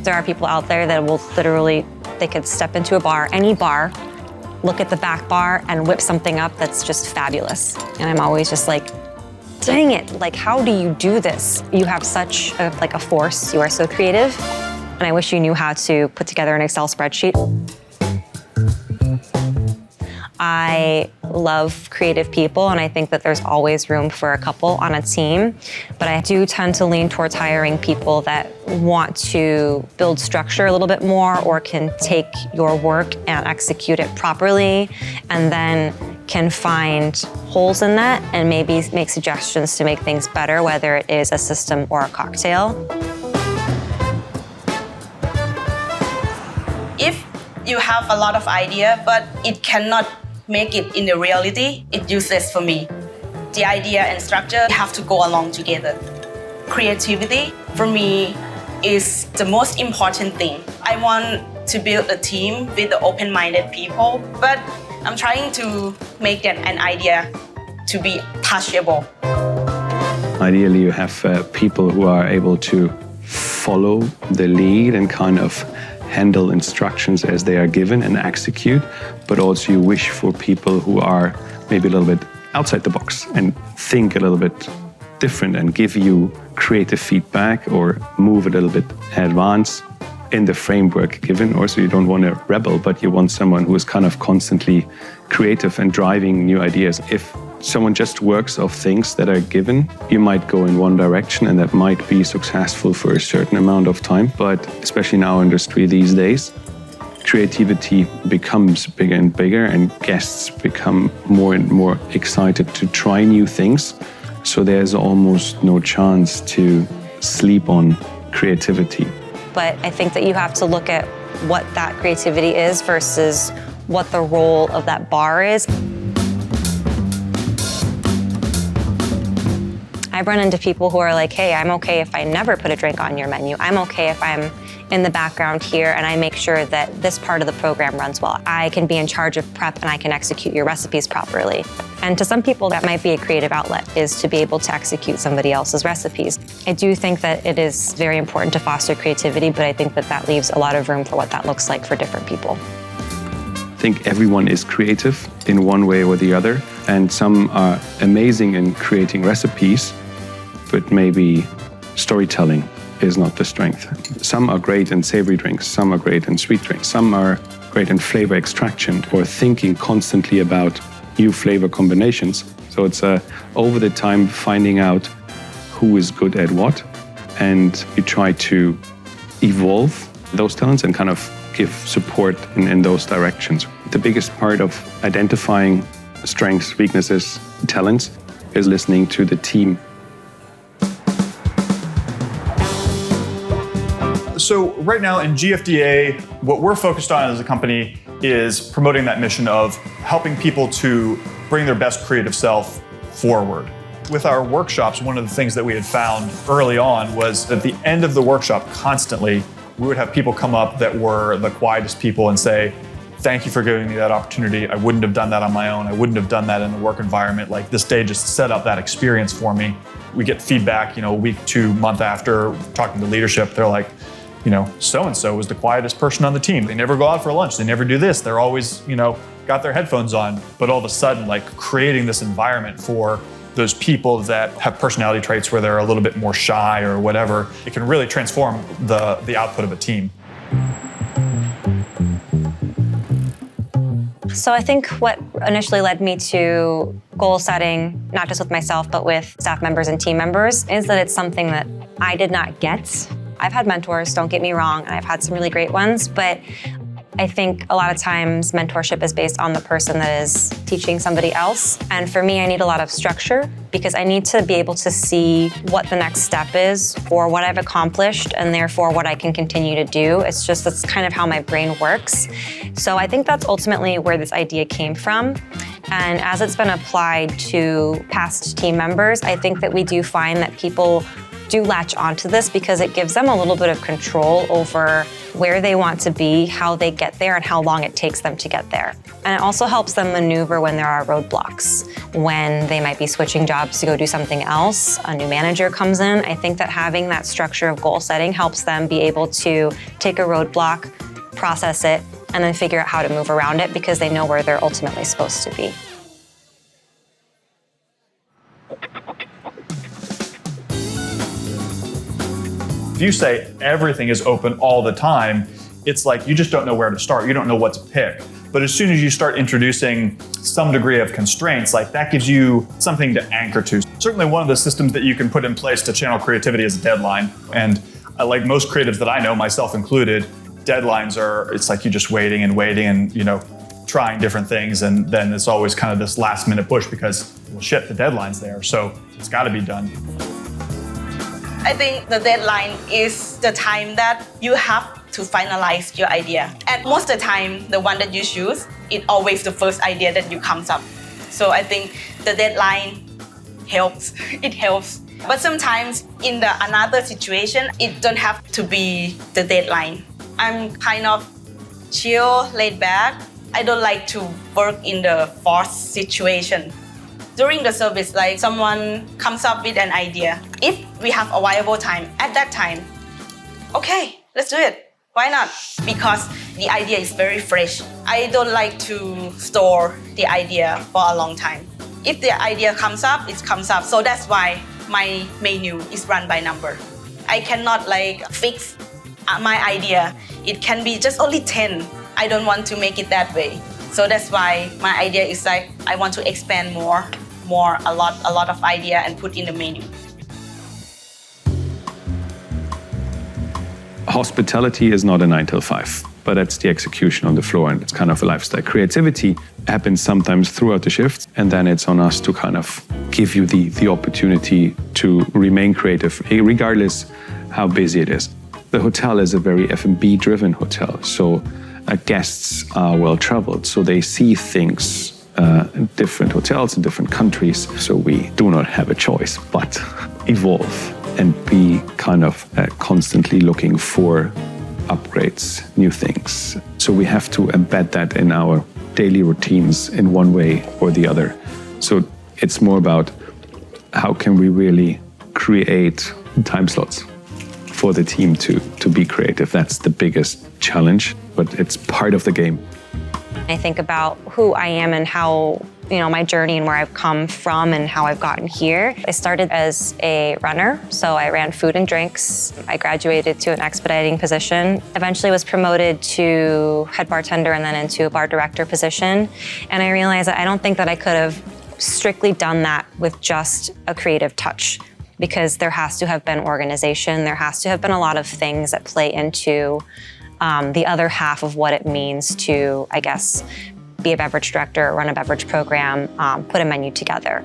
There are people out there that will literally, they could step into a bar, any bar, look at the back bar and whip something up that's just fabulous. And I'm always just like, dang it, like how do you do this? You have such a force, you are so creative. And I wish you knew how to put together an Excel spreadsheet. I love creative people, and I think that there's always room for a couple on a team. But I do tend to lean towards hiring people that want to build structure a little bit more, or can take your work and execute it properly, and then can find holes in that and maybe make suggestions to make things better, whether it is a system or a cocktail. If you have a lot of idea, but it cannot make it in the reality, it's useless for me. The idea and structure have to go along together. Creativity, for me, is the most important thing. I want to build a team with the open-minded people, but I'm trying to make that an idea to be touchable. Ideally, you have people who are able to follow the lead and kind of handle instructions as they are given and execute, but also you wish for people who are maybe a little bit outside the box and think a little bit different and give you creative feedback or move a little bit advanced in the framework given. Also, you don't want a rebel, but you want someone who is kind of constantly creative and driving new ideas. If someone just works off things that are given, you might go in one direction and that might be successful for a certain amount of time. But especially in our industry these days, creativity becomes bigger and bigger and guests become more and more excited to try new things. So there's almost no chance to sleep on creativity. But I think that you have to look at what that creativity is versus what the role of that bar is. I've run into people who are like, hey, I'm okay if I never put a drink on your menu. I'm okay if I'm in the background here and I make sure that this part of the program runs well. I can be in charge of prep and I can execute your recipes properly. And to some people, that might be a creative outlet, is to be able to execute somebody else's recipes. I do think that it is very important to foster creativity, but I think that that leaves a lot of room for what that looks like for different people. I think everyone is creative in one way or the other, and some are amazing in creating recipes, but maybe storytelling is not the strength. Some are great in savory drinks, some are great in sweet drinks, some are great in flavor extraction or thinking constantly about new flavor combinations. So it's over the time finding out who is good at what, and you try to evolve those talents and kind of give support in those directions. The biggest part of identifying strengths, weaknesses, talents is listening to the team. So right now in GFDA, what we're focused on as a company is promoting that mission of helping people to bring their best creative self forward. With our workshops, one of the things that we had found early on was at the end of the workshop constantly, we would have people come up that were the quietest people and say, thank you for giving me that opportunity. I wouldn't have done that on my own. I wouldn't have done that in the work environment. Like, this day just set up that experience for me. We get feedback, a week, 2 months after talking to leadership. They're like, so-and-so was the quietest person on the team. They never go out for lunch. They never do this. They're always, got their headphones on. But all of a sudden, like, creating this environment for those people that have personality traits where they're a little bit more shy or whatever, it can really transform the output of a team. So I think what initially led me to goal setting, not just with myself, but with staff members and team members, is that it's something that I did not get. I've had mentors, don't get me wrong, and I've had some really great ones, but I think a lot of times mentorship is based on the person that is teaching somebody else. And for me, I need a lot of structure because I need to be able to see what the next step is for what I've accomplished and therefore what I can continue to do. That's kind of how my brain works. So I think that's ultimately where this idea came from. And as it's been applied to past team members, I think that we do find that people do latch onto this because it gives them a little bit of control over where they want to be, how they get there, and how long it takes them to get there. And it also helps them maneuver when there are roadblocks, when they might be switching jobs to go do something else, a new manager comes in. I think that having that structure of goal setting helps them be able to take a roadblock, process it, and then figure out how to move around it because they know where they're ultimately supposed to be. If you say everything is open all the time, it's like you just don't know where to start. You don't know what to pick. But as soon as you start introducing some degree of constraints, like that gives you something to anchor to. Certainly one of the systems that you can put in place to channel creativity is a deadline. And like most creatives that I know, myself included, deadlines are, it's like you're just waiting and, you know, trying different things. And then it's always kind of this last minute push because, well, shit, the deadline's there. So it's got to be done. I think the deadline is the time that you have to finalize your idea. And most of the time, the one that you choose, it's always the first idea that you comes up. So I think the deadline helps. It helps. But sometimes in another situation, it don't have to be the deadline. I'm kind of chill, laid back. I don't like to work in the forced situation. During the service, like someone comes up with an idea. If we have a viable time at that time, okay, let's do it. Why not? Because the idea is very fresh. I don't like to store the idea for a long time. If the idea comes up, it comes up. So that's why my menu is run by number. I cannot like fix my idea. It can be just only 10. I don't want to make it that way. So that's why my idea is like, I want to expand a lot of idea and put in the menu. Hospitality is not a 9 till 5, but that's the execution on the floor, and it's kind of a lifestyle. Creativity happens sometimes throughout the shift, and then it's on us to kind of give you the opportunity to remain creative, regardless how busy it is. The hotel is a very F&B driven hotel, so guests are well traveled, so they see things in different hotels in different countries. So we do not have a choice but evolve and be kind of constantly looking for upgrades, new things. So we have to embed that in our daily routines in one way or the other. So it's more about how can we really create time slots for the team to be creative. That's the biggest challenge, but it's part of the game. I think about who I am and how, you know, my journey and where I've come from and how I've gotten here. I started as a runner, so I ran food and drinks. I graduated to an expediting position, eventually was promoted to head bartender and then into a bar director position. And I realized that I don't think that I could have strictly done that with just a creative touch, because there has to have been organization, there has to have been a lot of things that play into the other half of what it means to, I guess, be a beverage director, run a beverage program, put a menu together.